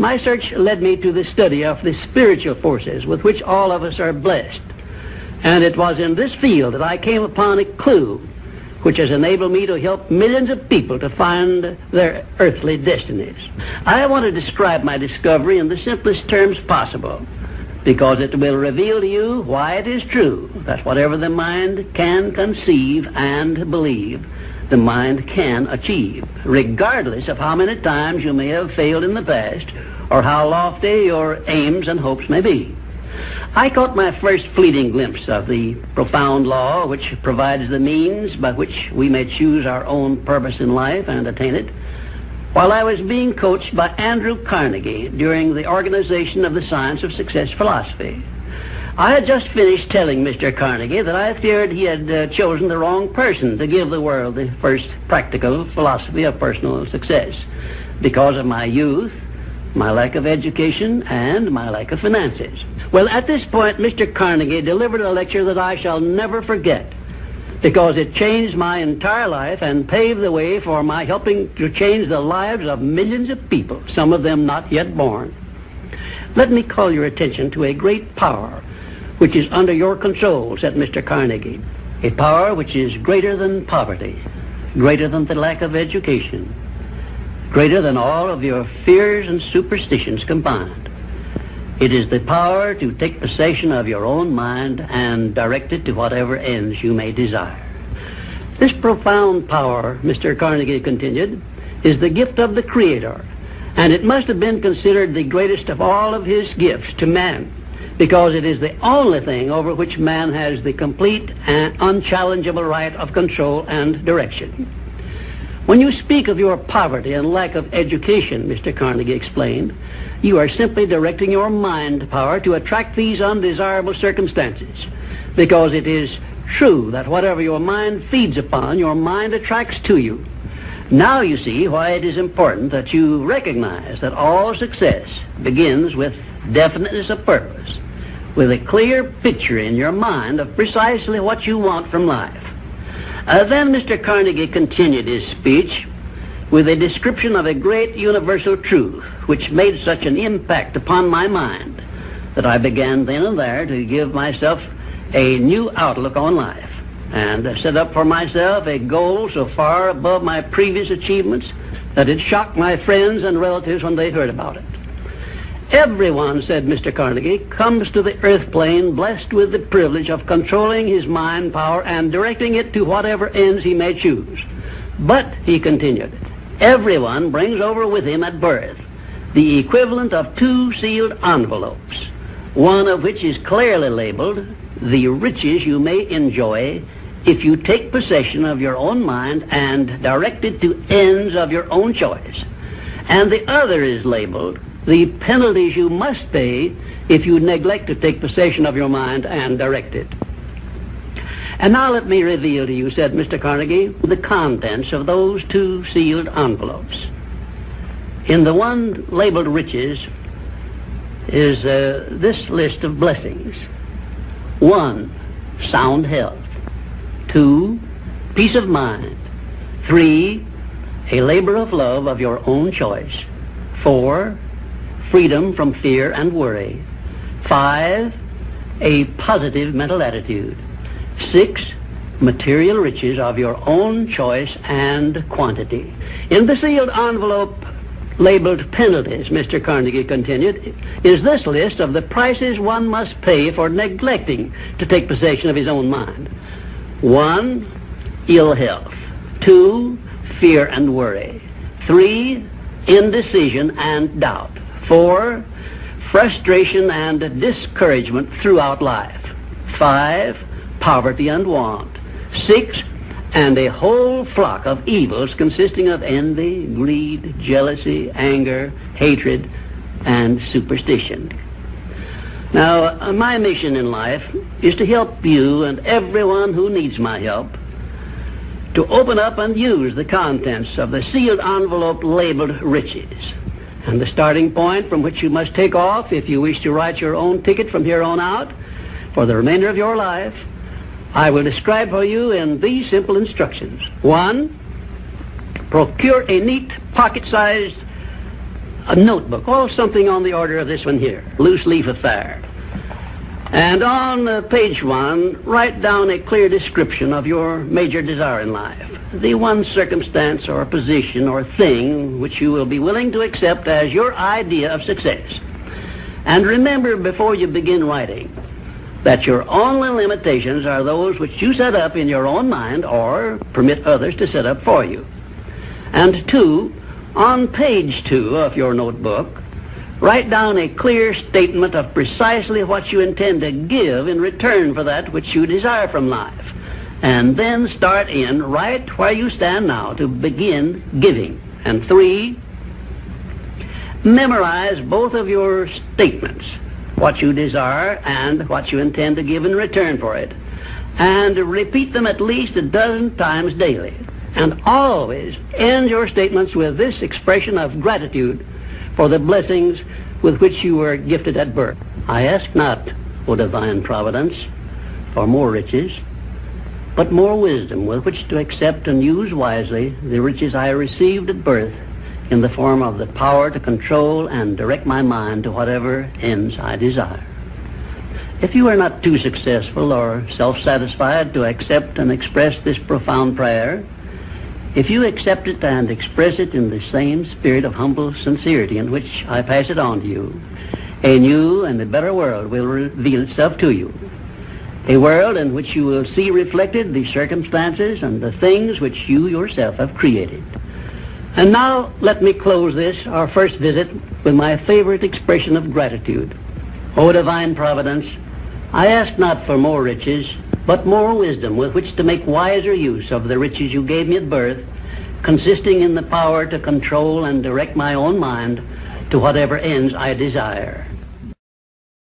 My search led me to the study of the spiritual forces with which all of us are blessed. And it was in this field that I came upon a clue which has enabled me to help millions of people to find their earthly destinies. I want to describe my discovery in the simplest terms possible, because it will reveal to you why it is true that whatever the mind can conceive and believe, the mind can achieve, regardless of how many times you may have failed in the past or how lofty your aims and hopes may be. I caught my first fleeting glimpse of the profound law which provides the means by which we may choose our own purpose in life and attain it, while I was being coached by Andrew Carnegie during the organization of the Science of Success philosophy. I had just finished telling Mr. Carnegie that I feared he had chosen the wrong person to give the world the first practical philosophy of personal success because of my youth, my lack of education, and my lack of finances. Well, at this point, Mr. Carnegie delivered a lecture that I shall never forget, because it changed my entire life and paved the way for my helping to change the lives of millions of people, some of them not yet born. Let me call your attention to a great power which is under your control, said Mr. Carnegie. A power which is greater than poverty, greater than the lack of education, greater than all of your fears and superstitions combined. It is the power to take possession of your own mind and direct it to whatever ends you may desire. This profound power, Mr. Carnegie continued, is the gift of the Creator, and it must have been considered the greatest of all of his gifts to man, because it is the only thing over which man has the complete and unchallengeable right of control and direction. When you speak of your poverty and lack of education, Mr. Carnegie explained, you are simply directing your mind power to attract these undesirable circumstances, because it is true that whatever your mind feeds upon, your mind attracts to you. Now you see why it is important that you recognize that all success begins with definiteness of purpose, with a clear picture in your mind of precisely what you want from life. Then Mr. Carnegie continued his speech with a description of a great universal truth which made such an impact upon my mind that I began then and there to give myself a new outlook on life and set up for myself a goal so far above my previous achievements that it shocked my friends and relatives when they heard about it. Everyone, said Mr. Carnegie, comes to the earth plane blessed with the privilege of controlling his mind power and directing it to whatever ends he may choose. But, he continued, everyone brings over with him at birth the equivalent of 2 sealed envelopes, one of which is clearly labeled, the riches you may enjoy if you take possession of your own mind and direct it to ends of your own choice. And the other is labeled, the penalties you must pay if you neglect to take possession of your mind and direct it. And now let me reveal to you, said Mr. Carnegie, the contents of those 2 sealed envelopes. In the one labeled riches is this list of blessings. 1, sound health. 2, peace of mind. 3, a labor of love of your own choice. 4, freedom from fear and worry. 5, a positive mental attitude. 6, material riches of your own choice and quantity. In the sealed envelope labeled penalties, Mr. Carnegie continued, is this list of the prices one must pay for neglecting to take possession of his own mind. 1, ill health. 2, fear and worry. 3, indecision and doubt. 4, frustration and discouragement throughout life. 5, poverty and want. 6, and a whole flock of evils consisting of envy, greed, jealousy, anger, hatred, and superstition. Now, my mission in life is to help you and everyone who needs my help to open up and use the contents of the sealed envelope labeled riches. And the starting point from which you must take off if you wish to write your own ticket from here on out for the remainder of your life, I will describe for you in these simple instructions. 1, procure a neat pocket-sized a notebook, oh, something on the order of this one here, loose leaf affair. And on page 1, write down a clear description of your major desire in life, the one circumstance or position or thing which you will be willing to accept as your idea of success. And remember before you begin writing that your only limitations are those which you set up in your own mind or permit others to set up for you. And 2, on page 2 of your notebook, write down a clear statement of precisely what you intend to give in return for that which you desire from life. And then start in right where you stand now to begin giving. And 3, memorize both of your statements, what you desire and what you intend to give in return for it. And repeat them at least a dozen times daily. And always end your statements with this expression of gratitude for the blessings with which you were gifted at birth. I ask not, O divine providence, for more riches, but more wisdom with which to accept and use wisely the riches I received at birth in the form of the power to control and direct my mind to whatever ends I desire. If you are not too successful or self-satisfied to accept and express this profound prayer, if you accept it and express it in the same spirit of humble sincerity in which I pass it on to you, a new and a better world will reveal itself to you. A world in which you will see reflected the circumstances and the things which you yourself have created. And now let me close this, our first visit, with my favorite expression of gratitude. O divine providence, I ask not for more riches, but more wisdom with which to make wiser use of the riches you gave me at birth, consisting in the power to control and direct my own mind to whatever ends I desire.